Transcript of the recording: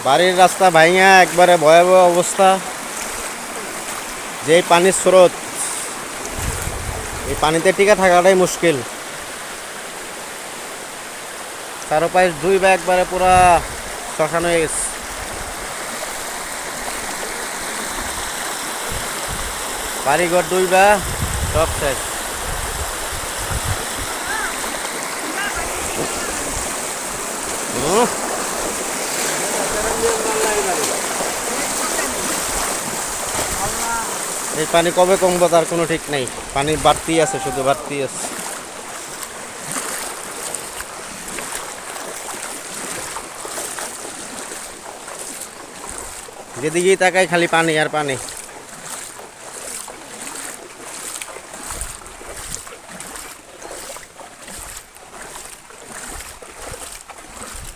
বাড়ির রাস্তা ভাঙা একবারে ভয়াবহ অবস্থা। যেই পানির স্রোত, এই পানিতে টিকে থাকাটাই মুশকিল। চারপাশ দুই বা একবারে পুরা শ্মশান হয়ে গেছে। বাড়িঘর দুই বা সব শেষ। এই পানি কবে কমবো তার কোনো ঠিক নেই। পানি বাড়তি আছে, শুধু বাড়তি আছে। যেদিকেই তাকাই খালি পানি আর পানি।